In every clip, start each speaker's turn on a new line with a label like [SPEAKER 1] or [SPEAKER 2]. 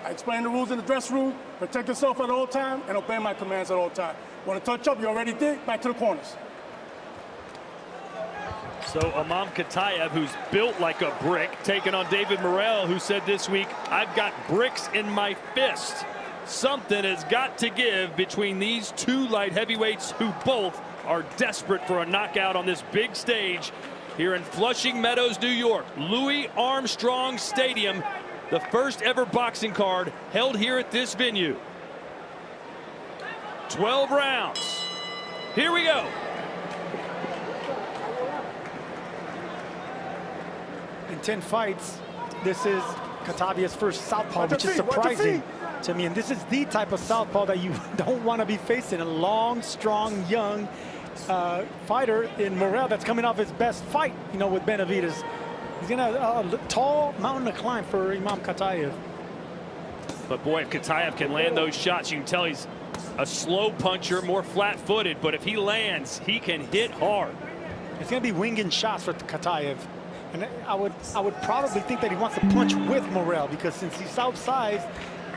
[SPEAKER 1] I explain the rules in the dress room, protect yourself at all times, and obey my commands at all times. Want to touch up, you already did, back to the corners.
[SPEAKER 2] So IMAN KHATAEV, who's built like a brick, taking on David Morrell, who said this week, I've got bricks in my fist. Something has got to give between these two light heavyweights who both are desperate for a knockout on this big stage here in Flushing Meadows, New York. Louis Armstrong Stadium, the first ever boxing card held here at this venue. 12 rounds. Here we go.
[SPEAKER 3] In 10 fights, this is KHATAEV's first southpaw, which is surprising to me. And this is the type of southpaw that you don't want to be facing. A long, strong, young fighter in Morrell that's coming off his best fight, you know, with Benavidez. He's gonna have a tall mountain to climb for IMAN KHATAEV.
[SPEAKER 2] But boy, if KHATAEV can land those shots, you can tell he's a slow puncher, more flat-footed. But if he lands, he can hit hard. It's
[SPEAKER 3] gonna be winging shots for KHATAEV. And I would probably think that he wants to punch with Morrell, because since he's outsized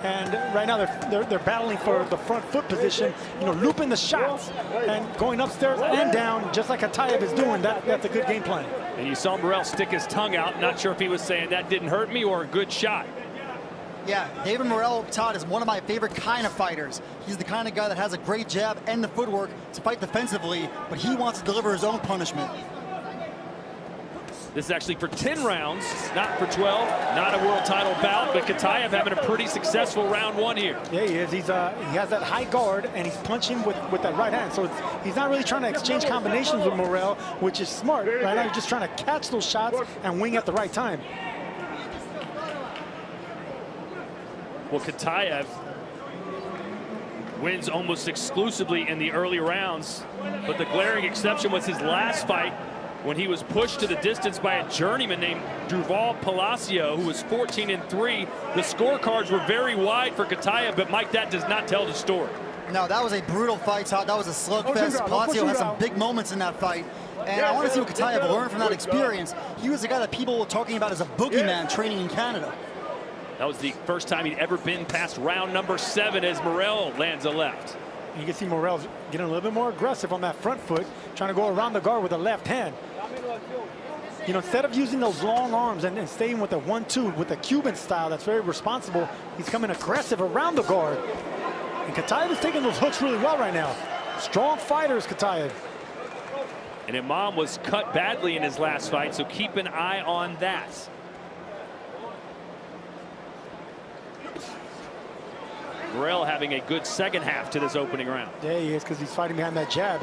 [SPEAKER 3] and right now they're battling for the front foot position, you know, looping the shots and going upstairs and down just like KHATAEV is doing. That's a good game plan.
[SPEAKER 2] And you saw Morrell stick his tongue out. Not sure if he was saying that didn't hurt me or a good shot.
[SPEAKER 4] Yeah, David Morrell, Todd, is one of my favorite kind of fighters. He's the kind of guy that has a great jab and the footwork to fight defensively, but he wants to deliver his own punishment.
[SPEAKER 2] This is actually for 10 rounds, not for 12. Not a world title bout, but KHATAEV having a pretty successful round one here.
[SPEAKER 3] Yeah, he is. He has that high guard, and he's punching with that right hand. So he's not really trying to exchange combinations with Morrell, which is smart. Right now, he's just trying to catch those shots and wing at the right time.
[SPEAKER 2] Well, KHATAEV wins almost exclusively in the early rounds, but the glaring exception was his last fight, when he was pushed to the distance by a journeyman named Duval Palacio, who was 14-3. The scorecards were very wide for KHATAEV, but Mike, that does not tell the story.
[SPEAKER 4] No, that was a brutal fight, Todd. That was a slugfest. Palacio had some big moments in that fight. And I want to see what KHATAEV learned from that experience. He was the guy that people were talking about as a boogeyman training in Canada.
[SPEAKER 2] That was the first time he'd ever been past round number 7 as Morrell lands a left.
[SPEAKER 3] You can see Morrell's getting a little bit more aggressive on that front foot, trying to go around the guard with a left hand. You know, instead of using those long arms and staying with a 1-2 with the Cuban style that's very responsible, he's coming aggressive around the guard. And KHATAEV is taking those hooks really well right now. Strong fighters, KHATAEV.
[SPEAKER 2] And IMAN was cut badly in his last fight, so keep an eye on that. Morrell having a good second half to this opening round.
[SPEAKER 3] Yeah, he is, because he's fighting behind that jab.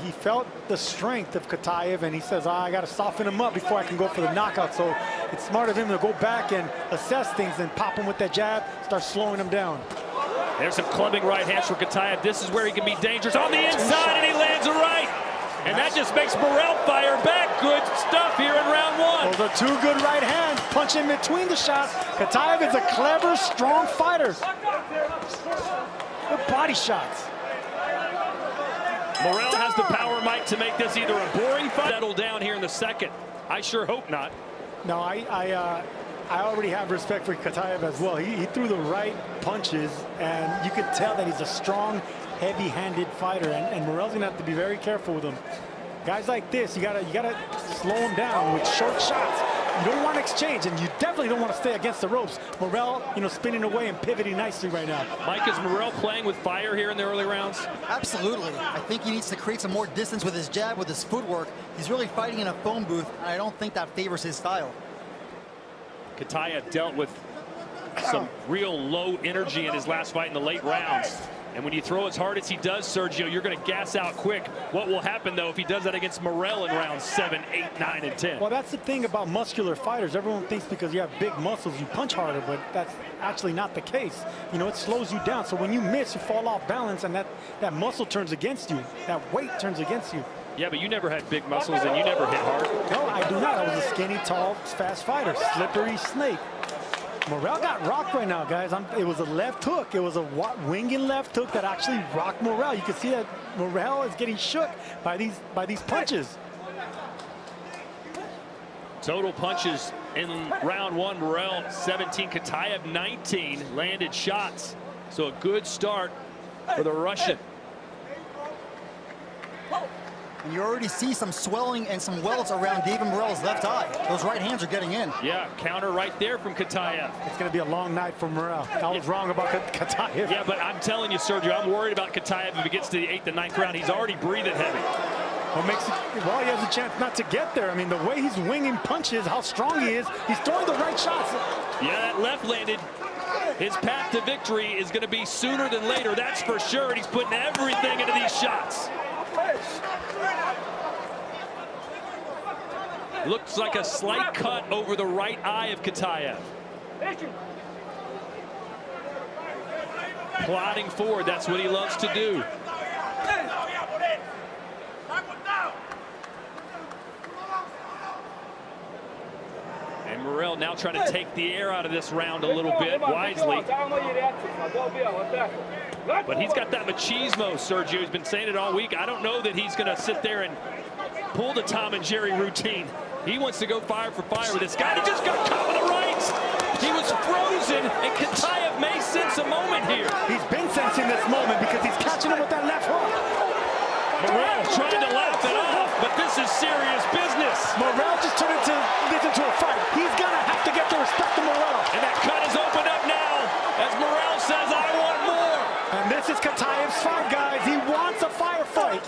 [SPEAKER 3] He felt the strength of KHATAEV, and he says, I got to soften him up before I can go for the knockout. So it's smart of him to go back and assess things and pop him with that jab, start slowing him down.
[SPEAKER 2] There's some clubbing right hands for KHATAEV. This is where he can be dangerous. On the inside, and he lands a right. And that just makes Morrell fire back. Good stuff here in round 1.
[SPEAKER 3] Those are 2 good right hands, punching between the shots. KHATAEV is a clever, strong fighter. Good body shots.
[SPEAKER 2] Morrell has the power, Mike, to make this either a boring fight, settle down here in the second. I sure hope not.
[SPEAKER 3] No, I already have respect for KHATAEV as well. He threw the right punches, and you could tell that he's a strong, heavy-handed fighter, and Morrell's gonna have to be very careful with him. Guys like this, you gotta slow him down with short shots. You don't want to exchange, and you definitely don't want to stay against the ropes. Morrell, you know, spinning away and pivoting nicely right now.
[SPEAKER 2] Mike, is Morrell playing with fire here in the early rounds?
[SPEAKER 4] Absolutely. I think he needs to create some more distance with his jab, with his footwork. He's really fighting in a phone booth, and I don't think that favors his style.
[SPEAKER 2] KHATAEV dealt with some real low energy in his last fight in the late rounds. And when you throw as hard as he does, Sergio, you're going to gas out quick. What will happen, though, if he does that against Morrell in rounds 7, 8, 9, and 10?
[SPEAKER 3] Well, that's the thing about muscular fighters. Everyone thinks because you have big muscles, you punch harder, but that's actually not the case. You know, it slows you down. So when you miss, you fall off balance, and that muscle turns against you. That weight turns against you.
[SPEAKER 2] Yeah, but you never had big muscles, and you never hit hard.
[SPEAKER 3] No, I do not. I was a skinny, tall, fast fighter. Slippery snake. Morrell got rocked right now, guys. It was a left hook. It was a winging left hook that actually rocked Morrell. You can see that Morrell is getting shook by these punches.
[SPEAKER 2] Total punches in round one, Morrell 17, KHATAEV 19 landed shots. So a good start for the Russian.
[SPEAKER 4] And you already see some swelling and some welts around David Morrell's left eye. Those right hands are getting in.
[SPEAKER 2] Yeah, counter right there from KHATAEV.
[SPEAKER 3] It's going to be a long night for Morrell. I was wrong about KHATAEV.
[SPEAKER 2] Yeah, but I'm telling you, Sergio, I'm worried about KHATAEV if he gets to the 8th and 9th round. He's already breathing heavy.
[SPEAKER 3] Well, he has a chance not to get there. I mean, the way he's winging punches, how strong he is, he's throwing the right shots.
[SPEAKER 2] Yeah, that left landed. His path to victory is going to be sooner than later, that's for sure. And he's putting everything into these shots. Looks like a slight cut over the right eye of KHATAEV. Plodding forward, that's what he loves to do. And Morrell now trying to take the air out of this round a little bit, wisely. But he's got that machismo, Sergio. He's been saying it all week. I don't know that he's going to sit there and pull the Tom and Jerry routine. He wants to go fire for fire with this guy. He just got caught with the right. He was frozen, and KHATAEV may sense a moment here.
[SPEAKER 3] He's been sensing this moment because he's catching him with that left hook.
[SPEAKER 2] Morrell trying to laugh it off, but this is serious business.
[SPEAKER 3] Morrell just turned this into a fight. He's going to have to get the respect of Morrell.
[SPEAKER 2] And that cut is opened up now as Morrell says, I want more.
[SPEAKER 3] And this is KHATAEV's fight, guys. He wants a firefight.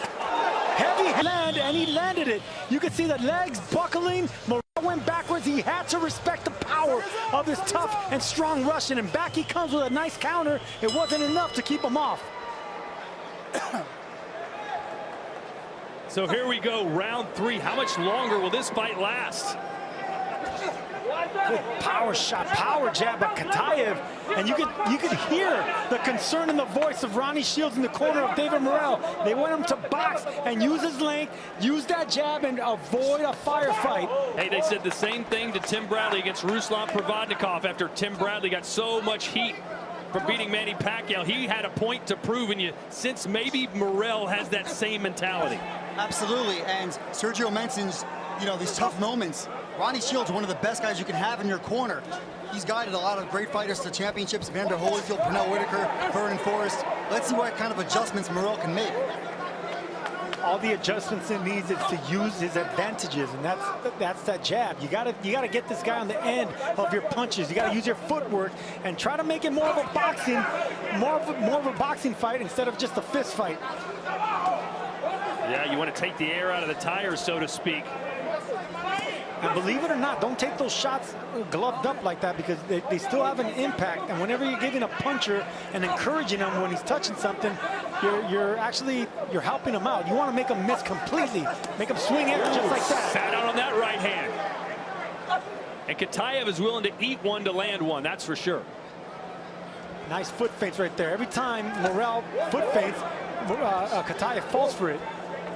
[SPEAKER 3] Heavy land, and he landed it. You can see the legs buckling. Morrell went backwards. He had to respect the power of this tough and strong Russian. And back he comes with a nice counter. It wasn't enough to keep him off.
[SPEAKER 2] So here we go, round 3. How much longer will this fight last?
[SPEAKER 3] Good power shot, power jab by KHATAEV, and you could hear the concern in the voice of Ronnie Shields in the corner of David Morrell. They want him to box and use his length, use that jab, and avoid a firefight.
[SPEAKER 2] Hey, they said the same thing to Tim Bradley against Ruslan Provodnikov after Tim Bradley got so much heat for beating Manny Pacquiao. He had a point to prove, and you sense maybe Morrell has that same mentality.
[SPEAKER 4] Absolutely, and Sergio mentions, you know, these tough moments. Ronnie Shields, one of the best guys you can have in your corner. He's guided a lot of great fighters to championships, Vander Holyfield, Pernell Whitaker, Vernon Forrest. Let's see what kind of adjustments Morrell can make.
[SPEAKER 3] All the adjustments he needs is to use his advantages, and that's that jab. You gotta get this guy on the end of your punches. You gotta use your footwork and try to make it more of a boxing fight instead of just a fist fight.
[SPEAKER 2] Yeah, you want to take the air out of the tires, so to speak.
[SPEAKER 3] And believe it or not, don't take those shots gloved up like that, because they still have an impact. And whenever you're giving a puncher and encouraging him when he's touching something, you're helping him out. You want to make him miss completely, make him swing at it just like that.
[SPEAKER 2] Sat out on that right hand. And KHATAEV is willing to eat one to land one, that's for sure.
[SPEAKER 3] Nice foot feints right there. Every time Morrell foot feints, KHATAEV falls for it.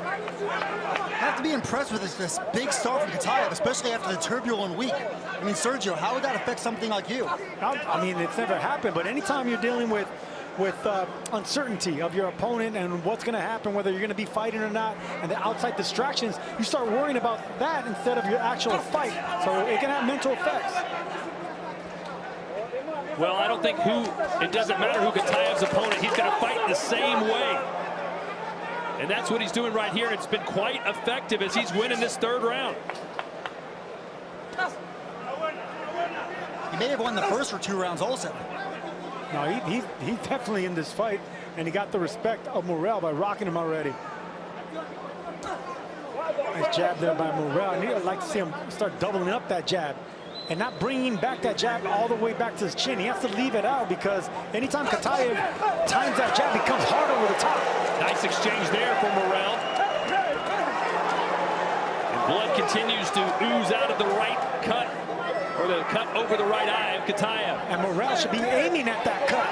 [SPEAKER 4] I have to be impressed with this big start from KHATAEV, especially after the turbulent week. I mean, Sergio, how would that affect something like you?
[SPEAKER 3] I mean, it's never happened, but anytime you're dealing with uncertainty of your opponent and what's going to happen, whether you're going to be fighting or not, and the outside distractions, you start worrying about that instead of your actual fight. So it can have mental effects.
[SPEAKER 2] Well, I don't think it doesn't matter who KHATAEV's opponent, he's going to fight the same way. And that's what he's doing right here. It's been quite effective as he's winning this 3rd round.
[SPEAKER 4] He may have won the first or 2 rounds also.
[SPEAKER 3] No, he's definitely in this fight, and he got the respect of Morrell by rocking him already. Nice jab there by Morrell. And I'd like to see him start doubling up that jab and not bringing back that jab all the way back to his chin. He has to leave it out, because anytime KHATAEV times that jab, he comes hard over the top.
[SPEAKER 2] Nice exchange there for Morrell. And blood continues to ooze out of the right cut, or the cut over the right eye of KHATAEV.
[SPEAKER 3] And Morrell should be aiming at that cut.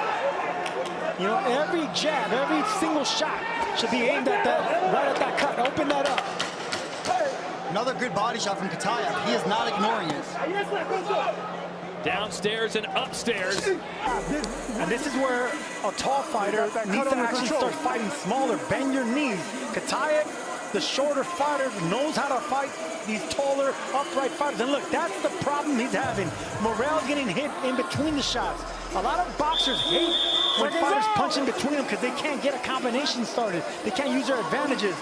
[SPEAKER 3] You know, every jab, every single shot should be aimed at that, right at that cut. Open that up.
[SPEAKER 4] Another good body shot from KHATAEV. He is not ignoring it.
[SPEAKER 2] Downstairs and upstairs.
[SPEAKER 3] And this is where a tall fighter needs to actually start fighting smaller. Bend your knees. KHATAEV the shorter fighter, knows how to fight these taller, upright fighters. And look, that's the problem he's having. Morrell's getting hit in between the shots. A lot of boxers hate when fighters punch in between them because they can't get a combination started. They can't use their advantages.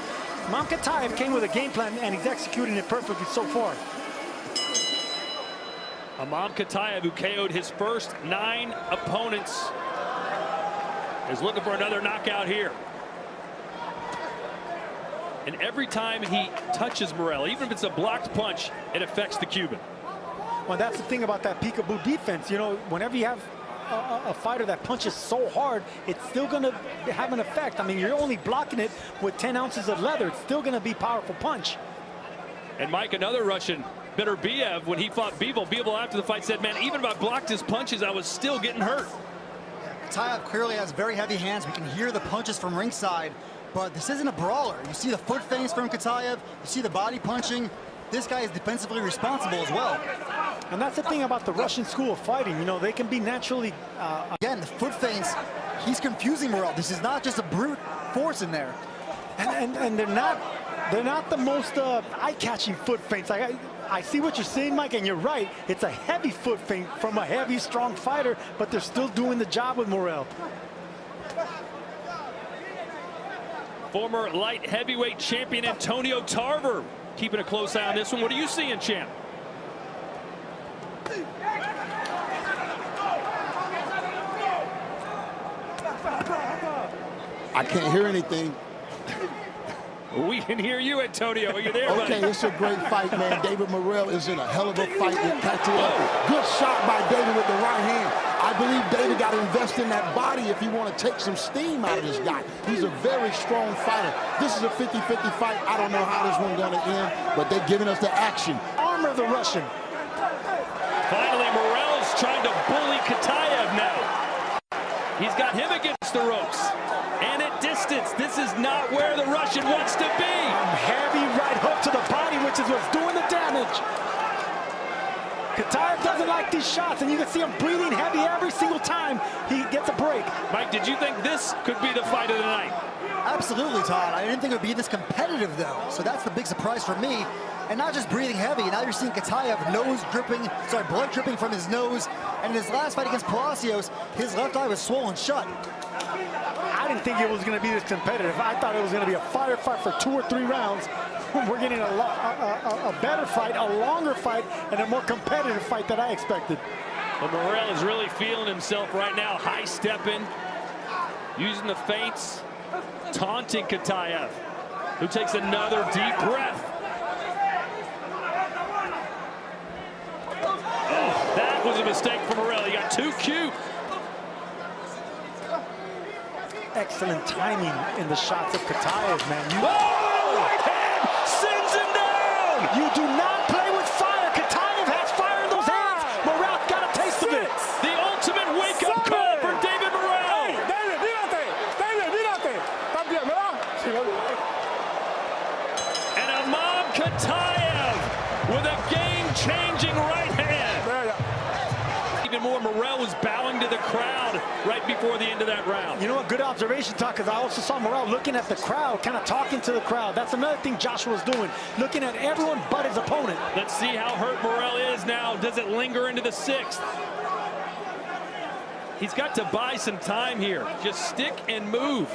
[SPEAKER 3] Imam KHATAEV came with a game plan, and he's executing it perfectly so far.
[SPEAKER 2] Imam KHATAEV, who KO'd his first 9 opponents, is looking for another knockout here. And every time he touches Morrell, even if it's a blocked punch, it affects the Cuban.
[SPEAKER 3] Well, that's the thing about that peekaboo defense. You know, whenever you have a fighter that punches so hard, it's still going to have an effect. I mean, you're only blocking it with 10 ounces of leather. It's still going to be a powerful punch.
[SPEAKER 2] And Mike, another Russian, Biev, when he fought Bivol after the fight said, man, even if I blocked his punches, I was still getting hurt.
[SPEAKER 4] KHATAEV clearly has very heavy hands. We can hear the punches from ringside, but this isn't a brawler. You see the foot feints from KHATAEV. You see the body punching. This guy is defensively responsible as well.
[SPEAKER 3] And that's the thing about the Russian school of fighting. You know, they can be naturally...
[SPEAKER 4] Again, the foot feints, he's confusing Morrell. This is not just a brute force in there.
[SPEAKER 3] And they're not the most eye-catching foot feints. I see what you're saying, Mike, and you're right. It's a heavy foot feint from a heavy, strong fighter, but they're still doing the job with Morrell.
[SPEAKER 2] Former light heavyweight champion Antonio Tarver keeping a close eye on this one. What are you seeing, champ?
[SPEAKER 5] I can't hear anything.
[SPEAKER 2] We can hear you, Antonio. Are you there,
[SPEAKER 5] Okay,
[SPEAKER 2] buddy?
[SPEAKER 5] it's a great fight, man. David Morrell is in a hell of a fight with KHATAEV. Good shot by David with the right hand. I believe David got to invest in that body if you want to take some steam out of this guy. He's a very strong fighter. This is a 50-50 fight. I don't know how this one's going to end, but they're giving us the action.
[SPEAKER 3] Armor the Russian.
[SPEAKER 2] Finally, Morrell's trying to bully KHATAEV now. He's got him against the ropes. And at distance, this is not where the Russian wants to be.
[SPEAKER 3] Heavy right hook to the body, which is what's doing the damage. KHATAEV doesn't like these shots, and you can see him breathing heavy every single time he gets a break.
[SPEAKER 2] Mike, did you think this could be the fight of the night?
[SPEAKER 4] Absolutely, Todd. I didn't think it would be this competitive, though. So that's the big surprise for me. And not just breathing heavy. Now you're seeing KHATAEV blood dripping from his nose. And in his last fight against Palacios, his left eye was swollen shut.
[SPEAKER 3] I didn't think it was going to be this competitive. I thought it was going to be a firefight for 2 or 3 rounds. We're getting a better fight, a longer fight, and a more competitive fight than I expected.
[SPEAKER 2] But Morrell is really feeling himself right now, high-stepping, using the feints, taunting KHATAEV, who takes another deep breath. Oh, that was a mistake for Morrell. He got too cute.
[SPEAKER 3] Excellent timing in the shots of KHATAEV, man.
[SPEAKER 2] Right hand sends him down.
[SPEAKER 3] You do not play with fire. KHATAEV has fire in those hands. Morrell got a taste of it.
[SPEAKER 2] The ultimate wake-up call for David Morrell.
[SPEAKER 1] David, mírate. David, mírate. Está bien, ¿verdad? Sí,
[SPEAKER 2] And Imam KHATAEV with a game-changing right hand. Even more, Morrell was bowing to the crowd right before the end of that round.
[SPEAKER 3] You know what? Good observation, Todd, because I also saw Morrell looking at the crowd, kind of talking to the crowd. That's another thing Joshua's doing, looking at everyone but his opponent.
[SPEAKER 2] Let's see how hurt Morrell is now. Does it linger into the 6th? He's got to buy some time here. Just stick and move.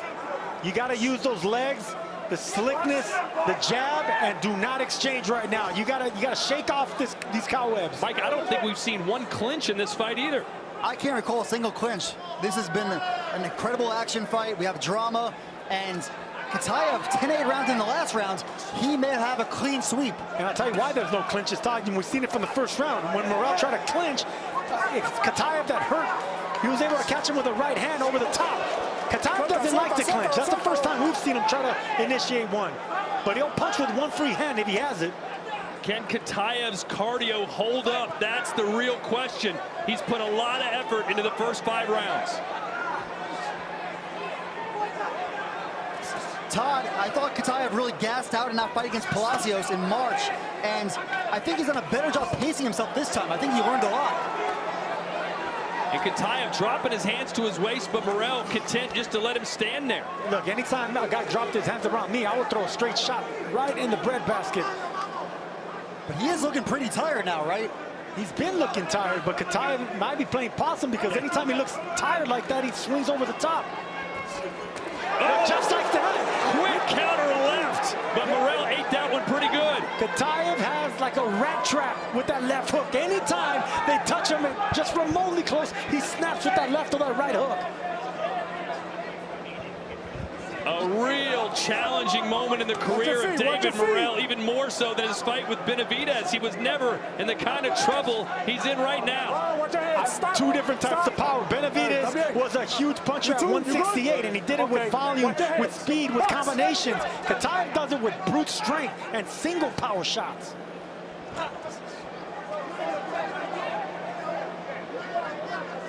[SPEAKER 3] You got to use those legs, the slickness, the jab, and do not exchange right now. You gotta shake off these cobwebs.
[SPEAKER 2] Mike, I don't think we've seen one clinch in this fight either.
[SPEAKER 4] I can't recall a single clinch. This has been an incredible action fight. We have drama, and KHATAEV, 10-8 rounds in the last round, he may have a clean sweep.
[SPEAKER 3] And I'll tell you why there's no clinches, Todd. We've seen it from the first round. When Morrell tried to clinch, it's KHATAEV that hurt. He was able to catch him with a right hand over the top. KHATAEV doesn't like to clinch. That's the first time we've seen him try to initiate one. But he'll punch with one free hand if he has it.
[SPEAKER 2] Can KHATAEV's cardio hold up? That's the real question. He's put a lot of effort into the first 5 rounds.
[SPEAKER 4] Todd, I thought KHATAEV really gassed out in that fight against Palacios in March, and I think he's done a better job pacing himself this time. I think he learned a lot.
[SPEAKER 2] And KHATAEV dropping his hands to his waist, but Morrell content just to let him stand there.
[SPEAKER 3] Look, anytime a guy dropped his hands around me, I would throw a straight shot right in the breadbasket.
[SPEAKER 4] But he is looking pretty tired now, right?
[SPEAKER 3] He's been looking tired, but KHATAEV might be playing possum because anytime he looks tired like that, he swings over the top.
[SPEAKER 2] Oh,
[SPEAKER 3] just like that.
[SPEAKER 2] Quick counter left, but Morrell ate that one pretty good.
[SPEAKER 3] KHATAEV has like a rat trap with that left hook. Anytime they touch him just remotely close, he snaps with that left or that right hook.
[SPEAKER 2] A real challenging moment in the career of David Morrell, even more so than his fight with Benavidez. He was never in the kind of trouble he's in right now.
[SPEAKER 3] Two different types of power. Benavidez was a huge puncher at 168, and he did it with volume, with speed, with combinations. KHATAEV does it with brute strength and single power shots.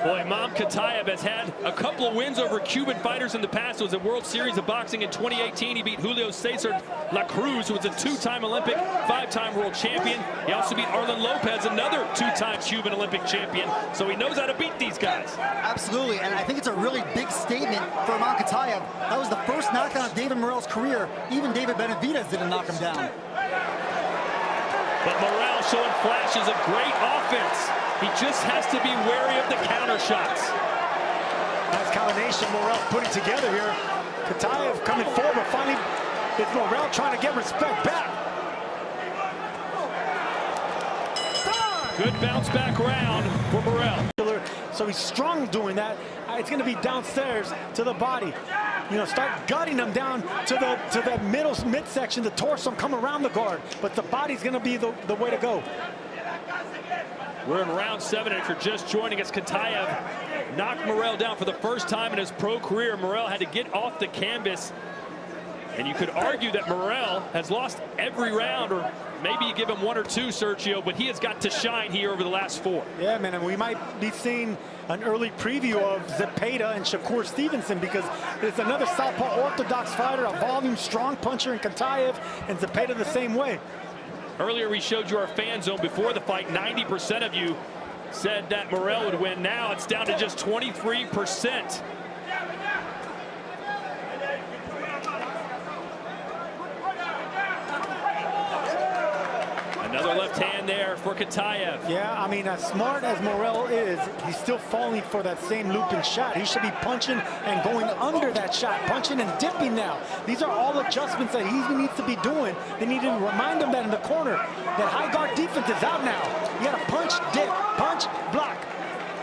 [SPEAKER 2] Boy, KHATAEV has had a couple of wins over Cuban fighters in the past. It was a World Series of Boxing in 2018. He beat Julio Cesar La Cruz, who was a two-time Olympic, five-time world champion. He also beat Arlen Lopez, another two-time Cuban Olympic champion. So he knows how to beat these guys.
[SPEAKER 4] Absolutely, and I think it's a really big statement for KHATAEV. That was the first knockdown of David Morrell's career. Even David Benavidez didn't knock him down.
[SPEAKER 2] But Morrell showing flashes of great offense. He just has to be wary of the counter shots.
[SPEAKER 3] Nice combination Morrell's putting together here. KHATAEV coming forward, but finally it's Morrell trying to get respect back.
[SPEAKER 2] Good bounce back round for Morrell.
[SPEAKER 3] So he's strong doing that. It's going to be downstairs to the body. You know, start gutting them down to the midsection, the torso, come around the guard. But the body's going to be the way to go.
[SPEAKER 2] We're in round 7, and if you're just joining us, KHATAEV knocked Morrell down for the first time in his pro career. Morrell had to get off the canvas, and you could argue that Morrell has lost every round, or maybe you give him one or two, Sergio, but he has got to shine here over the last 4.
[SPEAKER 3] Yeah, man, and we might be seeing an early preview of Zepeda and Shakur Stevenson, because it's another southpaw orthodox fighter, a volume strong puncher in KHATAEV, and Zepeda the same way.
[SPEAKER 2] Earlier we showed you our fan zone before the fight. 90% of you said that Morrell would win. Now it's down to just 23%. Another left hand there for KHATAEV.
[SPEAKER 3] Yeah, I mean, as smart as Morrell is, he's still falling for that same looping shot. He should be punching and going under that shot, punching and dipping now. These are all adjustments that he needs to be doing. They need to remind him that in the corner, that high guard defense is out now. You got to punch, dip, punch, block.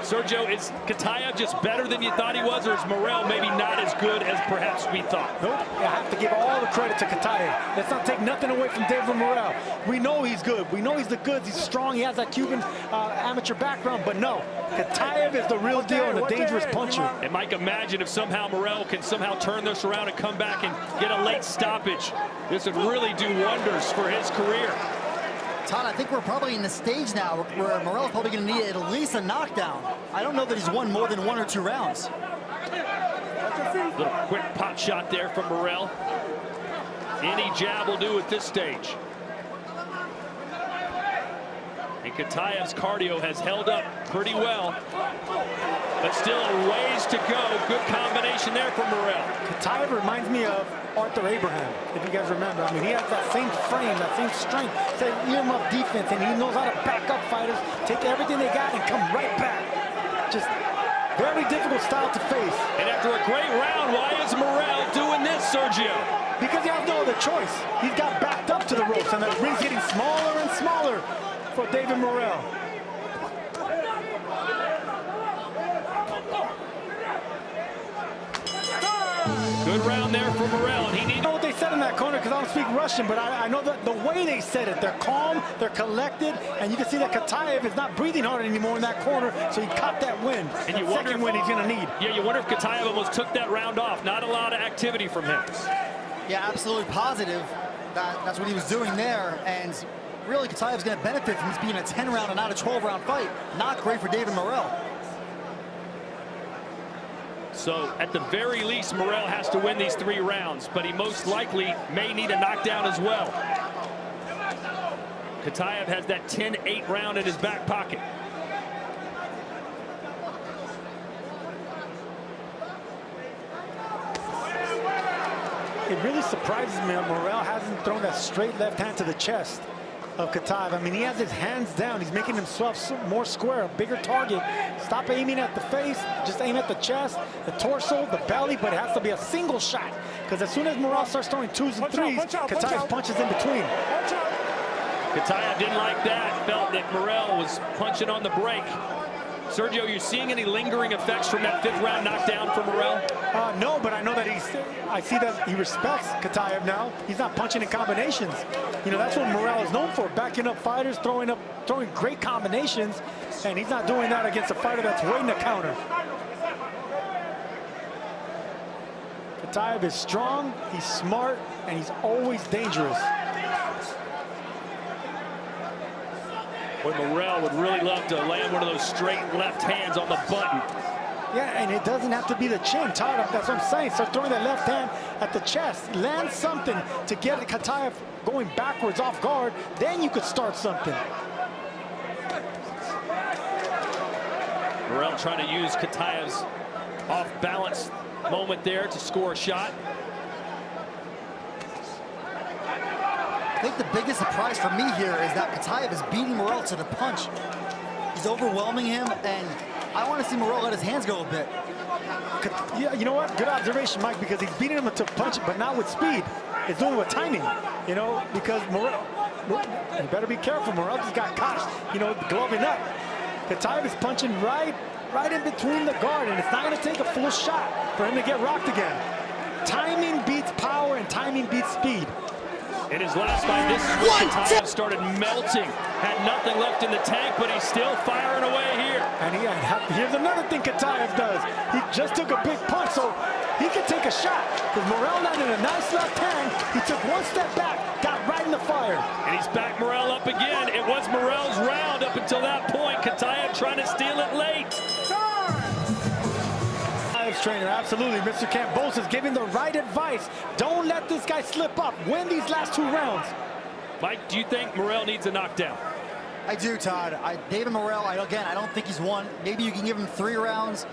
[SPEAKER 2] Sergio, is KHATAEV just better than you thought he was, or is Morrell maybe not as good as perhaps we thought?
[SPEAKER 3] Nope. I have to give all the credit to KHATAEV. Let's not take nothing away from David Morrell. We know he's good. We know he's the goods. He's strong. He has that Cuban amateur background. But no, KHATAEV is the real deal and a dangerous puncher.
[SPEAKER 2] And Mike, imagine if somehow Morrell can somehow turn this around and come back and get a late stoppage. This would really do wonders for his career.
[SPEAKER 4] Todd, I think we're probably in the stage now where Morrell's probably going to need at least a knockdown. I don't know that he's won more than 1 or 2 rounds.
[SPEAKER 2] Little quick pot shot there from Morrell. Any jab will do at this stage. And KHATAEV's cardio has held up pretty well, but still a ways to go. Good combination there from Morrell.
[SPEAKER 3] KHATAEV reminds me of Arthur Abraham, if you guys remember. I mean, he has that same frame, that same strength, that earmuff defense, and he knows how to back up fighters, take everything they got and come right back. Just very difficult style to face. And
[SPEAKER 2] after a great round, why is Morrell doing this, Sergio?
[SPEAKER 3] Because he has no other choice. He's got backed up to the ropes, and the ring's getting smaller and smaller for David Morrell.
[SPEAKER 2] Good round there for Morrell, and he needs.
[SPEAKER 3] I know what they said in that corner, because I don't speak Russian, but I know that the way they said it, they're calm, they're collected, and you can see that KHATAEV is not breathing hard anymore in that corner, so he caught that win.
[SPEAKER 2] And you wonder
[SPEAKER 3] second win he's going to need.
[SPEAKER 2] Yeah, you wonder if KHATAEV almost took that round off. Not a lot of activity from him.
[SPEAKER 4] Yeah, absolutely positive. That's what he was doing there, and really KHATAEV's going to benefit from this being a 10-round and not a 12-round fight. Not great for David Morrell.
[SPEAKER 2] So at the very least, Morrell has to win these 3 rounds, but he most likely may need a knockdown as well. KHATAEV has that 10-8 round in his back pocket.
[SPEAKER 3] it really surprises me that Morrell hasn't thrown that straight left hand to the chest of KHATAEV. I mean, he has his hands down. He's making himself more square, a bigger target. Stop aiming at the face. Just aim at the chest, the torso, the belly, but it has to be a single shot. Because as soon as Morrell starts throwing twos and threes, KHATAEV punches in between.
[SPEAKER 2] KHATAEV didn't like that. Felt that Morrell was punching on the break. Sergio, you seeing any lingering effects from that 5th round knockdown for Morrell?
[SPEAKER 3] No, but I know that I see that he respects KHATAEV now. He's not punching in combinations. You know, that's what Morrell is known for, backing up fighters, throwing great combinations, and he's not doing that against a fighter that's waiting to counter. KHATAEV is strong, he's smart, and he's always dangerous.
[SPEAKER 2] Boy, Morrell would really love to land one of those straight left hands on the button.
[SPEAKER 3] Yeah, and it doesn't have to be the chin, Todd. That's what I'm saying. Start throwing that left hand at the chest. Land something to get KHATAEV going backwards off guard. Then you could start something.
[SPEAKER 2] Morrell trying to use KHATAEV's off-balance moment there to score a shot.
[SPEAKER 4] I think the biggest surprise for me here is that KHATAEV is beating Morrell to the punch. He's overwhelming him, and I want to see Morrell let his hands go a bit.
[SPEAKER 3] Yeah, you know what? Good observation, Mike, because he's beating him to punch, but not with speed. It's doing it with timing, you know, because Morrell, you better be careful. Morrell just got caught, you know, gloving up. KHATAEV is punching right in between the guard, and it's not going to take a full shot for him to get rocked again. Timing beats power, and timing beats speed.
[SPEAKER 2] In his last fight, this is where KHATAEV started melting. Had nothing left in the tank, but he's still firing away here.
[SPEAKER 3] And here's another thing KHATAEV does. He just took a big punch, so he could take a shot. Because Morrell landed a nice left hand. He took one step back, got right in the fire.
[SPEAKER 2] And he's back Morrell up again. It was Morrell's round up until that point. KHATAEV trying to steal it late.
[SPEAKER 3] Trainer, absolutely. Mr. Campos is giving the right advice. Don't let this guy slip up. Win these last 2 rounds.
[SPEAKER 2] Mike, do you think Morrell needs a knockdown?
[SPEAKER 4] I do, Todd. David Morrell, again, I don't think he's won. Maybe you can give him 3 rounds.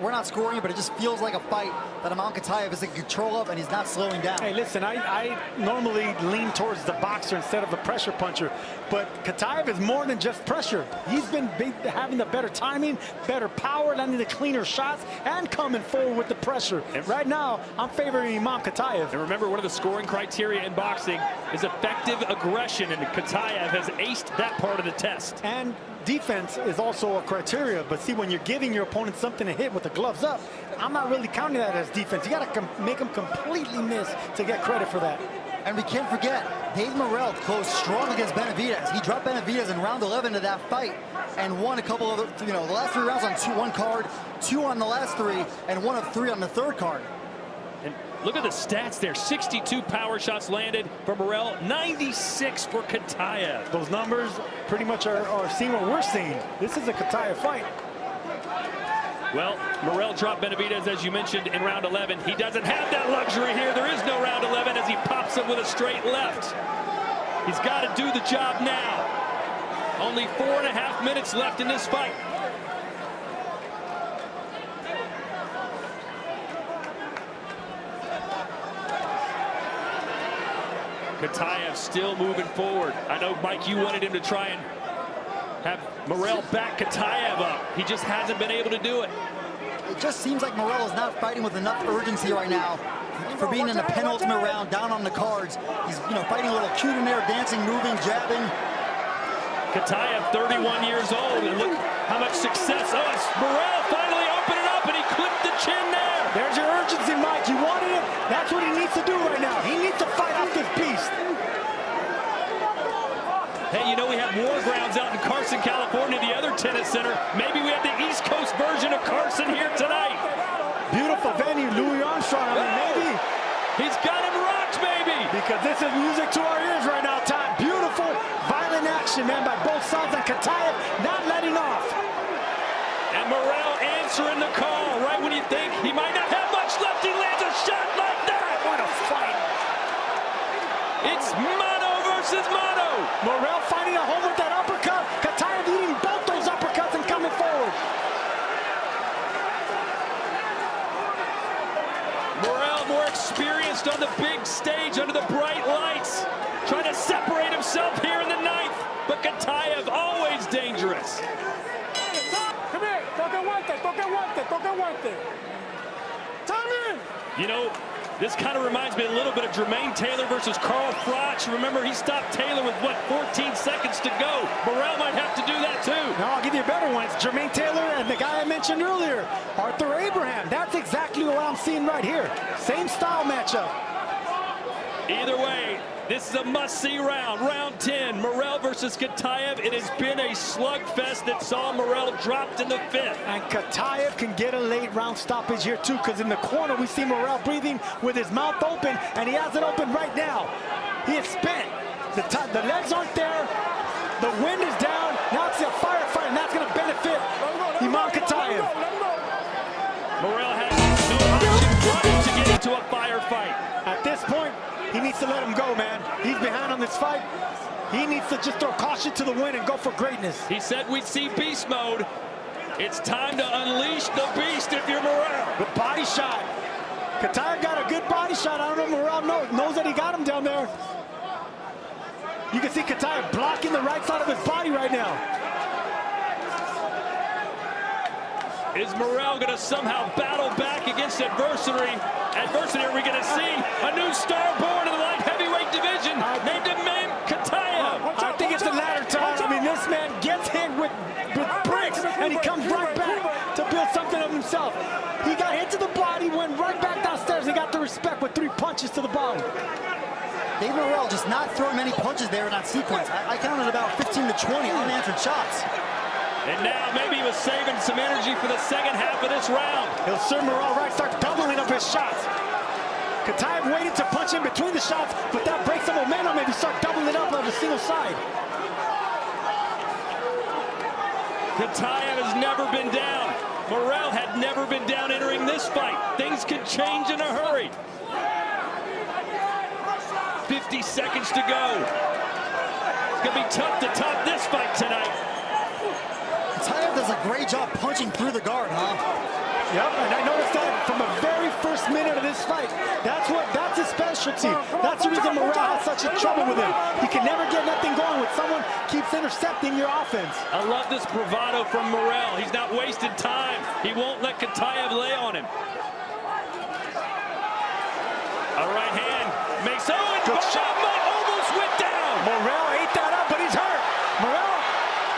[SPEAKER 4] We're not scoring, but it just feels like a fight that KHATAEV is in control of, and he's not slowing down.
[SPEAKER 3] Hey, listen, I normally lean towards the boxer instead of the pressure puncher, but KHATAEV is more than just pressure. He's been having the better timing, better power, landing the cleaner shots, and coming forward with the pressure. And right now, I'm favoring KHATAEV.
[SPEAKER 2] And remember, one of the scoring criteria in boxing is effective aggression, and KHATAEV has aced that part of the test.
[SPEAKER 3] And defense is also a criteria, but see, when you're giving your opponent something to hit with the gloves up, I'm not really counting that as defense. You got to make them completely miss to get credit for that.
[SPEAKER 4] And we can't forget, David Morrell closed strong against Benavidez. He dropped Benavidez in round 11 of that fight and won a couple of the last 3 rounds on one card, 2 on the last 3, and 1 of 3 on the 3rd card.
[SPEAKER 2] And look at the stats there. 62 power shots landed for Morrell, 96 for KHATAEV.
[SPEAKER 3] Those numbers pretty much are seeing what we're seeing. This is a KHATAEV fight.
[SPEAKER 2] Well, Morrell dropped Benavidez, as you mentioned, in round 11. He doesn't have that luxury here. There is no round 11 as he pops him with a straight left. He's got to do the job now. Only 4.5 minutes left in this fight. KHATAEV still moving forward. I know, Mike, you wanted him to try and have Morrell back KHATAEV up. He just hasn't been able to do it.
[SPEAKER 4] It just seems like Morrell is not fighting with enough urgency right now for being in the penultimate round, down on the cards. He's fighting a little cute in there, dancing, moving, jabbing.
[SPEAKER 2] KHATAEV, 31 years old, and look how much success. Oh, it's Morrell finally opening up, and he clipped the chin there.
[SPEAKER 3] There's your urgency, Mike. You wanted it. That's what he needs to do right now. He needs to fight off this beast.
[SPEAKER 2] Hey, you know, we have war grounds out in Carson, California, the other tennis center. Maybe we have the East Coast version of Carson here tonight.
[SPEAKER 3] Beautiful venue, Louis Armstrong. I mean, maybe.
[SPEAKER 2] He's got him rocked, baby.
[SPEAKER 3] Because this is music to our ears right now, Todd. Beautiful, violent action, man, by both sides. And KHATAEV not letting off.
[SPEAKER 2] And Morrell answering the call right when you think he might not have much left. He lands a shot like that.
[SPEAKER 3] What a fight.
[SPEAKER 2] It's mano versus mano.
[SPEAKER 3] Morrell finding a home with that uppercut. KHATAEV eating both those uppercuts and coming forward.
[SPEAKER 2] Morrell more experienced on the big stage under the bright lights. Trying to separate himself here in the ninth. But KHATAEV always dangerous.
[SPEAKER 1] Come here. Toque guante, toque guante, toque guante. Time in.
[SPEAKER 2] You know, this kind of reminds me a little bit of Jermaine Taylor versus Carl Froch. Remember, he stopped Taylor with, what, 14 seconds to go. Morrell might have to do that, too.
[SPEAKER 3] No, I'll give you a better one. It's Jermaine Taylor and the guy I mentioned earlier, Arthur Abraham. That's exactly what I'm seeing right here. Same style matchup.
[SPEAKER 2] Either way, this is a must-see round. Round 10, Morrell versus KHATAEV. It has been a slugfest that saw Morrell dropped in the fifth.
[SPEAKER 3] And KHATAEV can get a late round stoppage here too, because in the corner we see Morrell breathing with his mouth open, and he has it open right now. He is spent. The legs aren't there. The wind is down. Now it's a firefight, and that's going to benefit IMAN KHATAEV.
[SPEAKER 2] Morrell has no option to get into a firefight.
[SPEAKER 3] At this point, he needs to let him go, man. He's behind on this fight. He needs to just throw caution to the wind and go for greatness.
[SPEAKER 2] He said we'd see beast mode. It's time to unleash the beast if you're Morrell.
[SPEAKER 3] Good body shot. KHATAEV got a good body shot. I don't know if Morrell knows that he got him down there. You can see KHATAEV blocking the right side of his body right now.
[SPEAKER 2] Is Morrell going to somehow battle back against adversity? Are we going to see a new star born in the light heavyweight division named IMAN KHATAEV?
[SPEAKER 3] I think it's the latter time. I mean, this man gets hit with bricks, and he comes right back to build something of himself. He got hit to the body, went right back downstairs, and got the respect with 3 punches to the body.
[SPEAKER 4] David Morrell just not throwing many punches there in that sequence. I counted about 15 to 20 unanswered shots.
[SPEAKER 2] And now maybe he was saving some energy for the second half of this round.
[SPEAKER 3] He'll serve Morrell right, start doubling up his shots. KHATAEV waited to punch in between the shots, but that breaks the momentum if you start doubling it up on the single side.
[SPEAKER 2] KHATAEV has never been down. Morrell had never been down entering this fight. Things could change in a hurry. 50 seconds to go. It's going to be tough to top this fight tonight.
[SPEAKER 4] KHATAEV does a great job punching through the guard, huh?
[SPEAKER 3] Yep, and I noticed that from the very first minute of this fight. That's his specialty. That's the reason Morrell has such a trouble with him. He can never get nothing going when someone keeps intercepting your offense.
[SPEAKER 2] I love this bravado from Morrell. He's not wasting time. He won't let KHATAEV lay on him. A right hand makes
[SPEAKER 3] Good shot.
[SPEAKER 2] Almost went down.
[SPEAKER 3] Morrell ate that up, but he's hurt. Morrell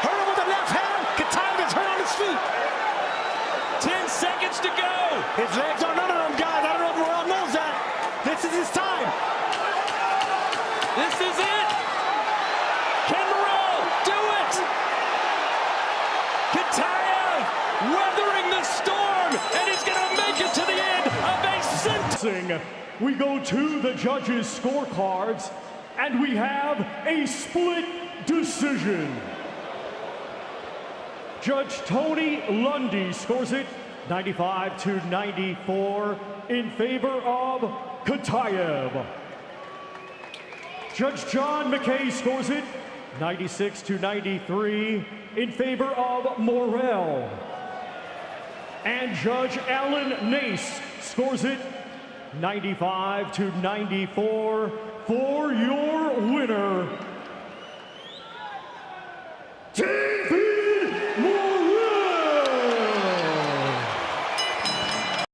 [SPEAKER 3] hurt him with the left hand. KHATAEV is hurt on his feet.
[SPEAKER 2] 10 seconds to go.
[SPEAKER 3] His legs are none of them, guys. I don't know if Morrell knows that. This is his time.
[SPEAKER 2] This is it. Can Morrell do it? KHATAEV weathering the storm, and he's going to make it to the end of a sentence.
[SPEAKER 6] We go to the judges' scorecards, and we have a split decision. Judge Tony Lundy scores it 95-94 in favor of KHATAEV. Judge John McKay scores it 96-93 in favor of Morrell. And Judge Alan Nace scores it 95-94 for your winner,